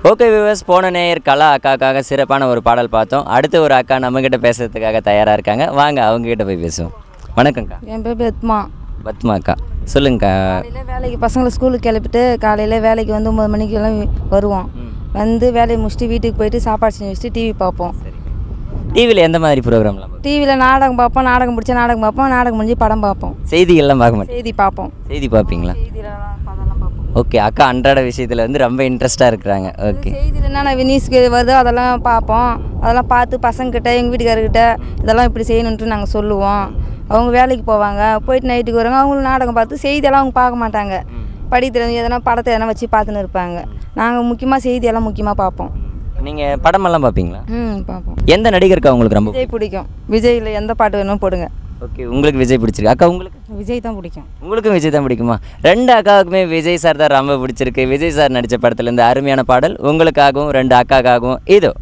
Okay viewers, போன நேயர் கலா அக்காக்காக சிறப்பான ஒரு பாடல் பார்த்தோம். அடுத்து ஒரு அக்கா நம்மக்கிட்ட பேசுறதுக்காக தயாராக இருக்காங்க. வாங்க அவங்ககிட்ட போய் பேசுவோம். வணக்கம்க்கா. என் பேர் பத்மா. பத்மா அக்கா, சொல்லுங்கக்கா. காலையில் வேலைக்கு பசங்களை ஸ்கூலுக்கு கிளப்பிட்டு காலையில் வேலைக்கு வந்து 9 மணிக்கெல்லாம் வருவோம். வந்து வேலையை முடிச்சுட்டு வீட்டுக்கு போயிட்டு சாப்பாடு செஞ்சு வச்சுட்டு டிவி பார்ப்போம். டிவியில் எந்த மாதிரி ப்ரோக்ராம்லாம்? டிவியில் நாடகம் பார்ப்போம், நாடகம் பிடிச்சா நாடகம் பார்ப்போம், நாடகம் முடிஞ்சு படம் பார்ப்போம். செய்திகள்லாம் பார்க்க மாட்டேன். செய்தி பார்ப்போம். செய்தி பார்ப்பீங்களா? செய்தியெல்லாம் அதெல்லாம் பார்ப்போம். ஓகே, அக்கா அன்றாட விஷயத்தில் வந்து ரொம்ப இன்ட்ரெஸ்ட்டாக இருக்கிறாங்க. ஓகே, செய்தியில் என்னென்ன நியூஸ்க்கு வருதோ அதெல்லாம் பார்ப்போம். அதெல்லாம் பார்த்து பசங்கக்கிட்ட எங்கள் வீட்டுக்காரர்கிட்ட இதெல்லாம் இப்படி செய்யணுன்ட்டு நாங்கள் சொல்லுவோம். அவங்க வேலைக்கு போவாங்க, போயிட்டு நைட்டுக்கு வருவாங்க. அவங்களும் நாடகம் பார்த்து செய்தியெல்லாம் அவங்க பார்க்க மாட்டாங்க. படிக்கிறது எதனா படத்தை எதனா வச்சு பார்த்துன்னு இருப்பாங்க. நாங்கள் முக்கியமாக செய்தியெல்லாம் முக்கியமாக பார்ப்போம். நீங்கள் படமெல்லாம் பார்ப்பீங்களா? பார்ப்போம். எந்த நடிகருக்கா உங்களுக்கு ரொம்ப? விஜய் பிடிக்கும். விஜயில் எந்த பாட்டு வேணும் போடுங்க. ஓகே, உங்களுக்கு விஜய் பிடிச்சிருக்கு. அக்கா உங்களுக்கு? விஜய் தான் பிடிக்கும். உங்களுக்கும் விஜய் தான் பிடிக்குமா? ரெண்டு அக்காவுக்குமே விஜய் சார் தான் ரொம்ப பிடிச்சிருக்கு. விஜய் சார் நடித்த படத்துலேருந்து அருமையான பாடல் உங்களுக்காகவும் 2 அக்காக்காகவும் இதோ.